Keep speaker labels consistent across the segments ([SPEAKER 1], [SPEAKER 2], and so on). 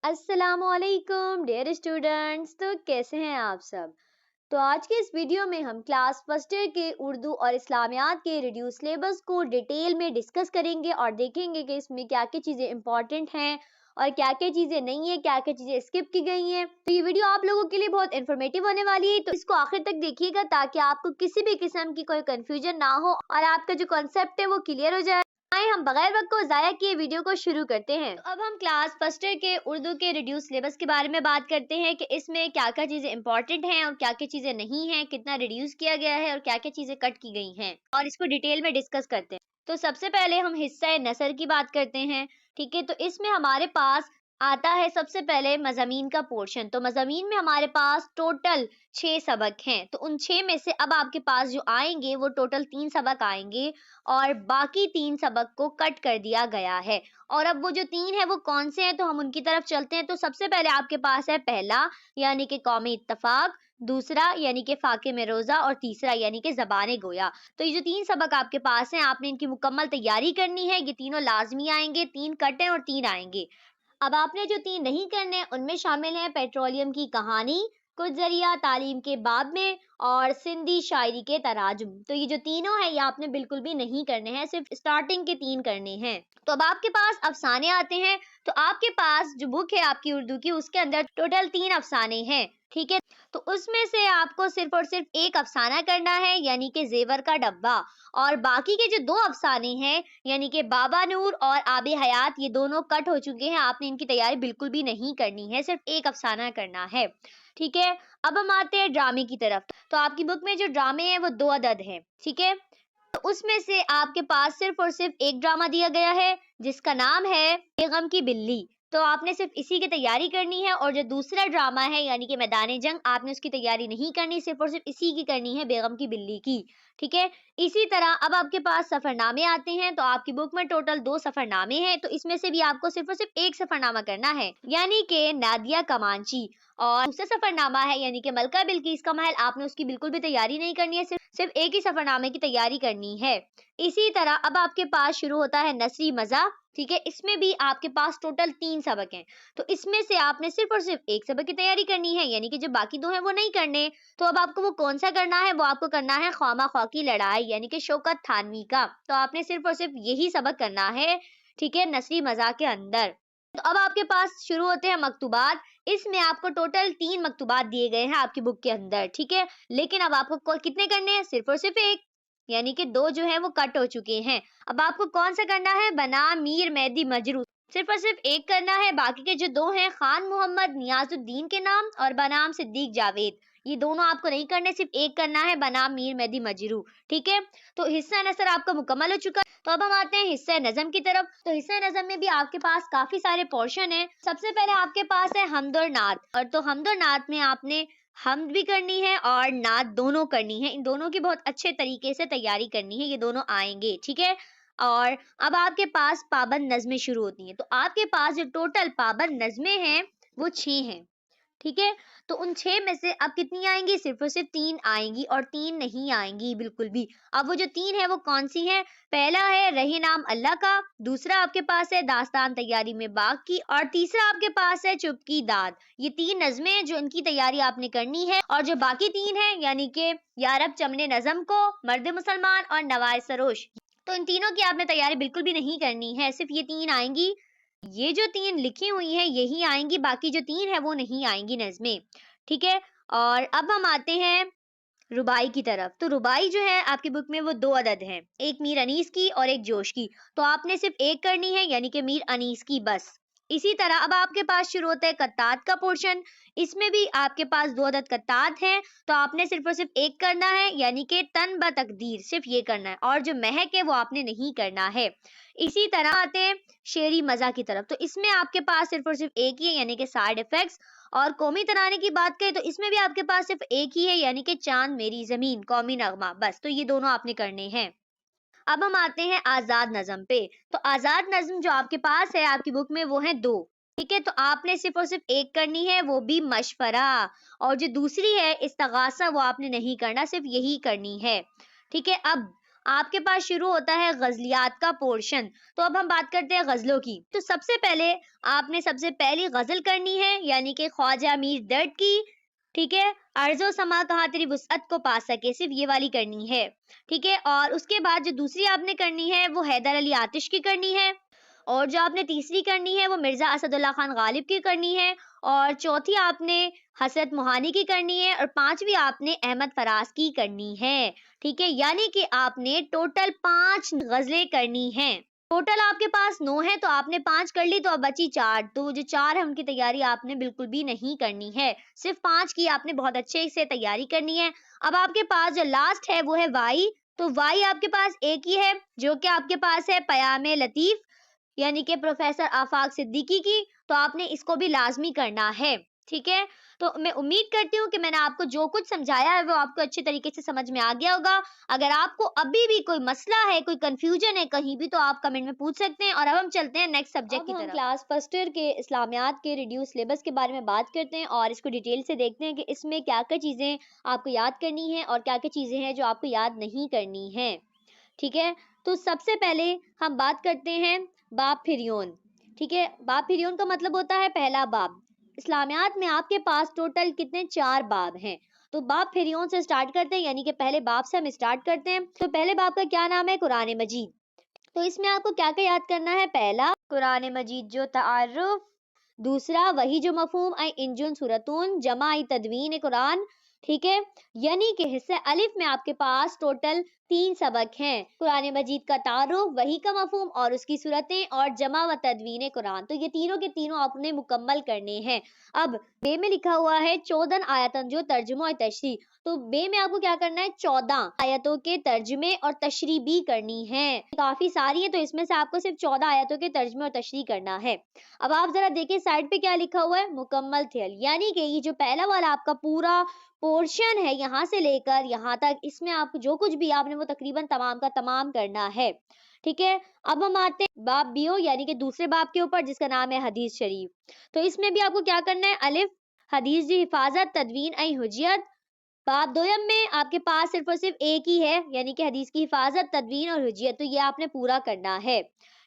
[SPEAKER 1] السلام علیکم dear students, تو کیسے ہیں آپ سب؟ تو آج کے اس ویڈیو میں ہم کلاس فرسٹ ایئر کے اردو اور اسلامیات کے ریڈیوس سلیبس کو ڈیٹیل میں ڈسکس کریں گے اور دیکھیں گے کہ اس میں کیا کیا چیزیں امپورٹنٹ ہیں اور کیا کیا چیزیں نہیں ہیں، کیا کیا چیزیں اسکپ کی گئی ہیں۔ تو یہ ویڈیو آپ لوگوں کے لیے بہت انفارمیٹیو ہونے والی ہے، تو اس کو آخر تک دیکھیے گا تاکہ آپ کو کسی بھی قسم کی کوئی کنفیوژن نہ ہو اور آپ کا جو کانسیپٹ ہے وہ کلیئر ہو جائے۔ آئے ہم بغیر وقت کو ضائع کیے ویڈیو کو شروع کرتے ہیں۔ تو اب ہم کلاس فرسٹ ایئر کے اردو کے ریڈیوس سلیبس کے بارے میں بات کرتے ہیں کہ اس میں کیا کیا چیزیں امپورٹنٹ ہیں اور کیا کیا چیزیں نہیں ہیں، کتنا ریڈیوس کیا گیا ہے اور کیا کیا چیزیں کٹ کی گئی ہیں، اور اس کو ڈیٹیل میں ڈسکس کرتے ہیں۔ تو سب سے پہلے ہم حصہ نثر کی بات کرتے ہیں، ٹھیک ہے؟ تو اس میں ہمارے پاس آتا ہے سب سے پہلے مضامین کا پورشن۔ تو مضامین میں ہمارے پاس ٹوٹل 6 سبق ہیں، تو ان 6 میں سے اب آپ کے پاس جو آئیں گے وہ ٹوٹل 3 سبق آئیں گے اور باقی 3 سبق کو کٹ کر دیا گیا ہے۔ اور اب وہ جو 3 ہیں وہ کون سے ہیں، تو ہم ان کی طرف چلتے ہیں۔ تو سب سے پہلے آپ کے پاس ہے پہلا یعنی کہ قومی اتفاق، دوسرا یعنی کہ فاقے میں روزہ، اور تیسرا یعنی کہ زبان گویا۔ تو یہ جو 3 سبق آپ کے پاس ہیں، آپ نے ان کی مکمل تیاری کرنی ہے۔ یہ تینوں لازمی آئیں گے، 3 کٹ ہیں اور 3 آئیں گے۔ اب آپ نے جو 3 نہیں کرنے ان میں شامل ہیں پیٹرولیم کی کہانی، کچھ ذریعہ تعلیم کے باب میں، اور سندھی شاعری کے تراجم۔ تو یہ جو تینوں ہیں یہ آپ نے بالکل بھی نہیں کرنے ہیں، صرف اسٹارٹنگ کے 3 کرنے ہیں۔ تو اب آپ کے پاس افسانے آتے ہیں، تو آپ کے پاس جو بک ہے آپ کی اردو کی، اس کے اندر ٹوٹل 3 افسانے ہیں، ٹھیک ہے؟ تو اس میں سے آپ کو صرف اور صرف ایک افسانہ کرنا ہے یعنی کہ زیور کا ڈبہ، اور باقی کے جو 2 افسانے ہیں یعنی کہ بابا نور اور آب حیات، یہ دونوں کٹ ہو چکے ہیں، آپ نے ان کی تیاری بالکل بھی نہیں کرنی ہے، صرف ایک افسانہ کرنا ہے، ٹھیک ہے؟ اب ہم آتے ہیں ڈرامے کی طرف۔ تو آپ کی بک میں جو ڈرامے ہیں وہ 2 عدد ہیں، ٹھیک ہے؟ تو اس میں سے آپ کے پاس صرف اور صرف ایک ڈرامہ دیا گیا ہے جس کا نام ہے بیگم کی بلی۔ تو آپ نے صرف اسی کی تیاری کرنی ہے، اور جو دوسرا ڈرامہ ہے یعنی کہ میدان جنگ، آپ نے اس کی تیاری نہیں کرنی، صرف اور صرف اسی کی کرنی ہے، بیگم کی بلی کی، ٹھیک ہے؟ اسی طرح اب آپ کے پاس سفر نامے آتے ہیں، تو آپ کی بک میں ٹوٹل 2 سفر نامے ہیں، تو اس میں سے بھی آپ کو صرف اور صرف ایک سفر نامہ کرنا ہے یعنی کہ نادیہ کمانچی، اور دوسرا سفر نامہ ہے یعنی کہ ملکہ بلقیس کا محل، آپ نے اس کی بالکل بھی تیاری نہیں کرنی ہے، صرف ایک ہی سفر نامے کی تیاری کرنی ہے۔ اسی طرح اب آپ کے پاس شروع ہوتا ہے نثری مزاح، ٹھیک ہے؟ اس میں بھی آپ کے پاس ٹوٹل 3 سبق ہیں، تو اس میں سے آپ نے صرف اور صرف ایک سبق کی تیاری کرنی ہے یعنی کہ جو باقی 2 ہیں وہ نہیں کرنے۔ تو اب آپ کو وہ کون سا کرنا ہے؟ وہ آپ کو کرنا ہے خواما خواہ کی لڑائی یعنی کہ شوکت تھانوی کا۔ تو آپ نے صرف اور صرف یہی سبق کرنا ہے، ٹھیک ہے، نثری مزاح کے اندر۔ تو اب آپ کے پاس شروع ہوتے ہیں مکتوبات۔ اس میں آپ کو ٹوٹل 3 مکتوبات دیے گئے ہیں آپ کی بک کے اندر، ٹھیک ہے؟ لیکن اب آپ کو کتنے کرنے ہیں؟ صرف اور صرف ایک، یعنی کہ 2 جو ہیں وہ کٹ ہو چکے ہیں۔ اب آپ کو کون سا کرنا ہے؟ بنام میر مہدی مجروح، صرف اور صرف ایک کرنا ہے۔ باقی کے جو 2 ہیں خان محمد نیاز الدین کے نام اور بنام صدیق جاوید، یہ دونوں آپ کو نہیں کرنے، صرف ایک کرنا ہے بنام میر مہدی مجروح، ٹھیک ہے؟ تو حصہ نثر آپ کا مکمل ہو چکا ہے۔ تو اب ہم آتے ہیں حصہ نظم کی طرف۔ تو حصہ نظم میں بھی آپ کے پاس کافی سارے پورشن ہیں۔ سب سے پہلے آپ کے پاس ہے حمد اور نعت، اور تو حمد اور نعت میں آپ نے حمد بھی کرنی ہے اور نعت دونوں کرنی ہے، ان دونوں کی بہت اچھے طریقے سے تیاری کرنی ہے، یہ دونوں آئیں گے، ٹھیک ہے؟ اور اب آپ کے پاس پابند نظمیں شروع ہوتی ہیں۔ تو آپ کے پاس جو ٹوٹل پابند نظمیں ہیں وہ 6 ہیں، ٹھیک ہے؟ تو ان 6 میں سے اب کتنی آئیں گی؟ صرف اور صرف 3 آئیں گی، اور 3 نہیں آئیں گی بالکل بھی۔ اب وہ جو 3 ہیں وہ کون سی ہیں؟ پہلا ہے رہے نام اللہ کا، دوسرا آپ کے پاس ہے داستان تیاری میں باغ کی، اور تیسرا آپ کے پاس ہے چپ کی داد۔ یہ 3 نظمیں ہیں جو ان کی تیاری آپ نے کرنی ہے، اور جو باقی 3 ہیں یعنی کہ یا رب چمن نظم کو، مرد مسلمان اور نوائے سروش، تو ان تینوں کی آپ نے تیاری بالکل بھی نہیں کرنی ہے، صرف یہ 3 آئیں گی۔ یہ جو 3 لکھی ہوئی ہیں یہی آئیں گی، باقی جو 3 ہیں وہ نہیں آئیں گی نظمیں، ٹھیک ہے؟ اور اب ہم آتے ہیں ربائی کی طرف۔ تو ربائی جو ہے آپ کی بک میں وہ 2 عدد ہیں، ایک میر انیس کی اور ایک جوش کی، تو آپ نے صرف ایک کرنی ہے یعنی کہ میر انیس کی بس۔ اسی طرح اب آپ کے پاس شروع ہوتا ہے قطعات کا پورشن۔ اس میں بھی آپ کے پاس 2 عدد قطعات ہیں، تو آپ نے صرف اور صرف ایک کرنا ہے یعنی کہ تن بتقدیر، صرف یہ کرنا ہے، اور جو مہک ہے وہ آپ نے نہیں کرنا ہے۔ اسی طرح آتے ہیں شعری مزاح کی طرف۔ تو اس میں آپ کے پاس صرف اور صرف ایک ہی ہے یعنی کہ سائیڈ افیکٹس، اور قومی ترانے کی بات کریں تو اس میں بھی آپ کے پاس صرف ایک ہی ہے یعنی کہ چاند میری زمین، قومی نغمہ، بس۔ تو یہ دونوں آپ نے کرنے ہیں۔ اب ہم آتے ہیں آزاد نظم پہ۔ تو آزاد نظم جو آپ کے پاس ہے آپ کی بک میں وہ ہیں 2، ٹھیک ہے؟ تو آپ نے صرف اور صرف ایک کرنی ہے، وہ بھی مشورہ، اور جو دوسری ہے استغاثہ وہ آپ نے نہیں کرنا، صرف یہی کرنی ہے، ٹھیک ہے؟ اب آپ کے پاس شروع ہوتا ہے غزلیات کا پورشن. تو اب ہم بات کرتے ہیں غزلوں کی. تو سب سے پہلے آپ نے سب سے پہلی غزل کرنی ہے یعنی کہ خواجہ میر درد کی. ٹھیک ہے, عرض و سما کہاں تیری وسعت کو پا سکے, صرف یہ والی کرنی ہے. ٹھیک ہے, اور اس کے بعد جو دوسری آپ نے کرنی ہے وہ حیدر علی آتش کی کرنی ہے, اور جو آپ نے تیسری کرنی ہے وہ مرزا اسد اللہ خان غالب کی کرنی ہے, اور چوتھی آپ نے حسرت موہانی کی کرنی ہے, اور پانچویں آپ نے احمد فراز کی کرنی ہے. ٹھیک ہے, یعنی کہ آپ نے ٹوٹل 5 غزلیں کرنی ہیں. ٹوٹل آپ کے پاس 9 ہے, تو آپ نے 5 کر لی, تو اب بچی 4. تو جو 4 ہے ان کی تیاری آپ نے بالکل بھی نہیں کرنی ہے, صرف 5 کی آپ نے بہت اچھے سے تیاری کرنی ہے. اب آپ کے پاس جو لاسٹ ہے وہ ہے وائی. تو وائی آپ کے پاس ایک ہی ہے جو کہ آپ کے پاس ہے پیام لطیف یعنی کہ پروفیسر آفاق صدیقی کی, تو آپ نے اس کو بھی لازمی کرنا ہے. ٹھیک ہے, تو میں امید کرتی ہوں کہ میں نے آپ کو جو کچھ سمجھایا ہے وہ آپ کو اچھے طریقے سے سمجھ میں آ گیا ہوگا. اگر آپ کو ابھی بھی کوئی مسئلہ ہے, کوئی کنفیوژن ہے کہیں بھی, تو آپ کمنٹ میں پوچھ سکتے ہیں. اور اب ہم چلتے ہیں نیکسٹ سبجیکٹ کی طرف. ہم کلاس فرسٹ ایئر کے اسلامیات کے ریڈیوس سلیبس کے بارے میں بات کرتے ہیں اور اس کو ڈیٹیل سے دیکھتے ہیں کہ اس میں کیا کیا چیزیں آپ کو یاد کرنی ہیں اور کیا کیا چیزیں ہیں جو آپ کو یاد نہیں کرنی ہیں. ٹھیک ہے, تو سب سے پہلے ہم بات کرتے ہیں باب پھریون. ٹھیک ہے, باب پھریون کا مطلب ہوتا ہے پہلا باب. اسلامیات میں آپ کے پاس ٹوٹل کتنے 4 باب ہیں. تو باب پھریون سے سٹارٹ کرتے ہیں یعنی کہ پہلے باب سے ہم سٹارٹ کرتے ہیں. تو پہلے باب کا کیا نام ہے؟ قرآن مجید. تو اس میں آپ کو کیا کیا یاد کرنا ہے؟ پہلا قرآن مجید جو تعارف, دوسرا وہی جو مفہوم انجن صورتون جمع تدوین قرآن. ٹھیک ہے, یعنی کہ حصہ الف میں آپ کے پاس ٹوٹل 3 سبق ہیں, قرآن مجید کا تعارف, وحی کا مفہوم اور اس کی صورتیں, اور جمع و تدوین قرآن. تو یہ تینوں کے تینوں آپ نے مکمل کرنے ہیں. اب بے میں لکھا ہوا ہے 14 آیتن جو ترجمہ اور تشریح. تو بے میں آپ کو کیا کرنا ہے؟ 14 آیتوں کے ترجمے اور تشریح بھی کرنی ہے. کافی ساری ہے, تو اس میں سے آپ کو صرف 14 آیتوں کے ترجمے اور تشریح کرنا ہے. اب آپ ذرا دیکھیں سائڈ پہ کیا لکھا ہوا ہے؟ مکمل تھیل, یعنی کہ یہ جو پہلا والا آپ کا پورا پورشن ہے یہاں سے لے کر یہاں تک, اس میں آپ جو کچھ بھی آپ نے وہ تقریباً تمام کا تمام کرنا ہے. ٹھیک ہے, اب ہم آتے ہیں باب بیو یعنی کہ دوسرے باب کے اوپر جس کا نام ہے حدیث شریف. تو اس میں بھی آپ کو کیا کرنا ہے؟ الف حدیث کی حفاظت تدوین حجیت. باب دویم میں آپ کے پاس صرف اور صرف ایک ہی ہے یعنی کہ حدیث کی حفاظت تدوین اور حجیت, تو یہ آپ نے پورا کرنا ہے.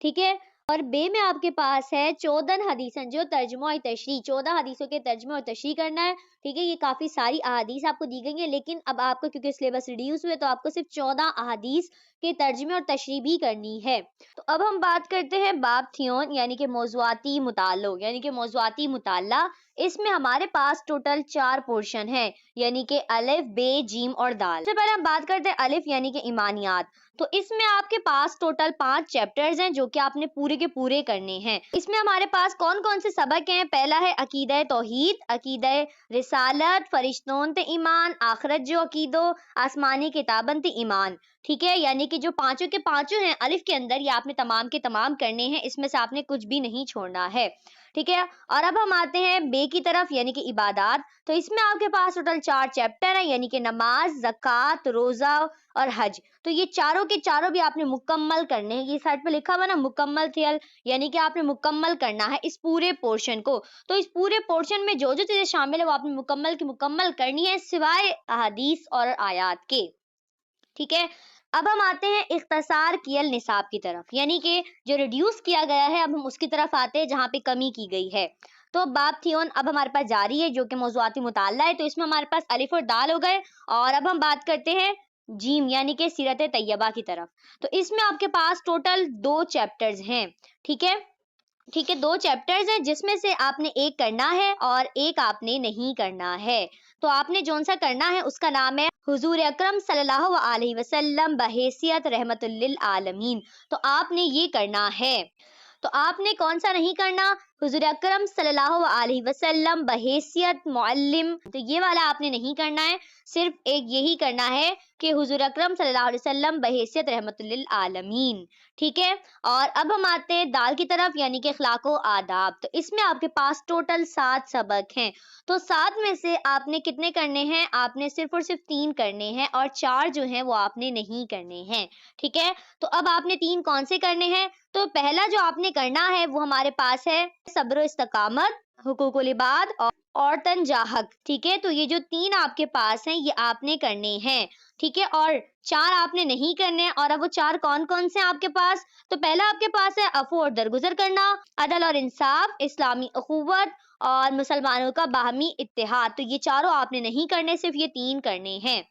[SPEAKER 1] ٹھیک ہے, اور بے میں آپ کے پاس ہے 14 حدیثن جو ترجمہ اور تشریح, 14 حدیثوں کے ترجمہ اور تشریح کرنا ہے. ٹھیک ہے, یہ کافی ساری احادیث آپ کو دی گئی ہیں, لیکن اب آپ کو کیونکہ سلیبس ریڈیوس ہوئے تو آپ کو صرف 14 احادیث کے ترجمے اور تشریح بھی کرنی ہے. تو اب ہم بات کرتے ہیں باب تھیون یعنی کہ موضوعاتی مطالعہ یعنی کہ موضوعاتی مطالعہ. اس میں ہمارے پاس ٹوٹل 4 پورشن ہیں یعنی کہ الف, بے, جیم اور دال. سب سے پہلے ہم بات کرتے ہیں الف یعنی کہ ایمانیات. تو اس میں آپ کے پاس ٹوٹل 5 چیپٹرز ہیں جو کہ آپ نے پورے کے پورے کرنے ہیں. اس میں ہمارے پاس کون کون سے سبق ہیں؟ پہلا ہے عقیدہ توحید, عقیدہ رسالت, فرشتون تے ایمان, آخرت جو عقیدو, آسمانی کتابن تے ایمان. ٹھیک ہے, یعنی کہ جو پانچوں کے پانچوں ہیں الف کے اندر, یہ آپ نے تمام کے تمام کرنے ہیں, اس میں سے آپ نے کچھ بھی نہیں چھوڑنا ہے. ٹھیک ہے, اور اب ہم آتے ہیں بے کی طرف یعنی کہ عبادات. تو اس میں آپ کے پاس ٹوٹل 4 چیپٹر ہیں یعنی کہ نماز, زکوٰۃ, روزہ اور حج. تو یہ چاروں کے چاروں بھی آپ نے مکمل کرنے ہیں. یہ سائڈ پہ لکھا ہوا نا مکمل تھیل, یعنی کہ آپ نے مکمل کرنا ہے اس پورے پورشن کو. تو اس پورے پورشن میں جو جو چیزیں شامل ہیں وہ آپ نے مکمل کی مکمل کرنی ہے سوائے احادیث اور آیات کے. ٹھیک ہے, اب ہم آتے ہیں اختصار کیل نصاب کی طرف یعنی کہ جو ریڈیوس کیا گیا ہے, اب ہم اس کی طرف آتے ہیں جہاں پہ کمی کی گئی ہے. تو باب تھیون اب ہمارے پاس جاری ہے جو کہ موضوعاتی مطالعہ ہے. تو اس میں ہمارے پاس الف اور دال ہو گئے, اور اب ہم بات کرتے ہیں جیم یعنی کہ سیرت طیبہ کی طرف. تو اس میں آپ کے پاس ٹوٹل 2 چیپٹرز ہیں. ٹھیک ہے, 2 چیپٹرز ہیں جس میں سے آپ نے ایک کرنا ہے اور ایک آپ نے نہیں کرنا ہے. تو آپ نے جون سا کرنا ہے اس کا نام ہے حضور اکرم صلی اللہ علیہ وسلم بحیثیت رحمت للعالمین. تو آپ نے یہ کرنا ہے. تو آپ نے کون سا نہیں کرنا؟ حضور اکرم صلی اللہ علیہ وسلم بحیثیت معلم. تو یہ والا آپ نے نہیں کرنا ہے, صرف ایک یہی کرنا ہے کہ حضور اکرم صلی اللہ علیہ وسلم بحیثیت رحمت للعالمین. ٹھیک ہے, اور اب ہم آتے ہیں دال کی طرف یعنی کہ اخلاق و آداب. تو اس میں آپ کے پاس ٹوٹل 7 سبق ہیں. تو 7 میں سے آپ نے کتنے کرنے ہیں؟ آپ نے صرف اور صرف 3 کرنے ہیں, اور 4 جو ہیں وہ آپ نے نہیں کرنے ہیں. ٹھیک ہے, تو اب آپ نے 3 کون سے کرنے ہیں؟ تو پہلا جو آپ نے کرنا ہے وہ ہمارے پاس ہے صبر و استقامت, حقوق العباد اور تنجاحق. ٹھیک ہے، تو یہ جو 3 آپ کے پاس ہیں یہ آپ نے کرنے ہیں. ٹھیک ہے، اور 4 آپ نے نہیں کرنے ہیں. اور اب وہ 4 کون کون سے ہیں آپ کے پاس؟ تو پہلا آپ کے پاس ہے عفو اور درگزر کرنا، عدل اور انصاف، اسلامی اخوت اور مسلمانوں کا باہمی اتحاد. تو یہ چاروں آپ نے نہیں کرنے، صرف یہ 3 کرنے ہیں.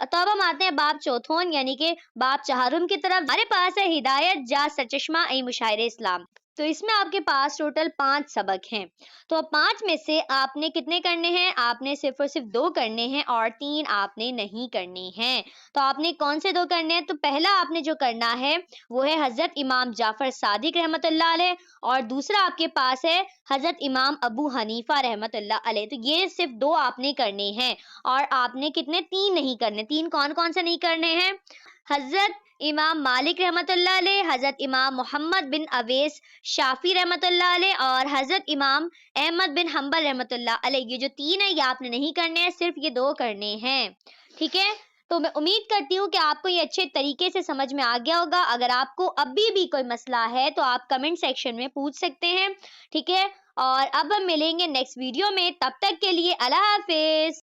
[SPEAKER 1] تو اب ہم آتے ہیں باب چوتھون یعنی کہ باب چہارم کی طرف. ہمارے پاس ہے ہدایت جا سرچشمہ ای مشاہیر اسلام. تو اس میں آپ کے پاس ٹوٹل 5 سبق ہیں. تو اب 5 میں سے آپ نے کتنے کرنے ہیں؟ آپ نے صرف اور صرف 2 کرنے ہیں اور 3 آپ نے نہیں کرنے ہیں. تو آپ نے کون سے 2 کرنے ہیں؟ تو پہلا آپ نے جو کرنا ہے وہ ہے حضرت امام جعفر صادق رحمۃ اللہ علیہ، اور دوسرا آپ کے پاس ہے حضرت امام ابو حنیفہ رحمۃ اللہ علیہ. تو یہ صرف 2 آپ نے کرنے ہیں اور آپ نے کتنے؟ 3 نہیں کرنے. 3 کون کون سے نہیں کرنے ہیں؟ حضرت امام مالک رحمۃ اللہ علیہ، حضرت امام محمد بن اویس شافی رحمۃ اللہ علیہ اور حضرت امام احمد بن حنبل رحمۃ اللہ علیہ. یہ جو 3 ہیں یہ آپ نے نہیں کرنے ہیں، صرف یہ 2 کرنے ہیں. ٹھیک ہے، تو میں امید کرتی ہوں کہ آپ کو یہ اچھے طریقے سے سمجھ میں آ گیا ہوگا. اگر آپ کو ابھی بھی کوئی مسئلہ ہے تو آپ کمنٹ سیکشن میں پوچھ سکتے ہیں. ٹھیک ہے، اور اب ہم ملیں گے نیکسٹ ویڈیو میں. تب تک کے لیے اللہ حافظ.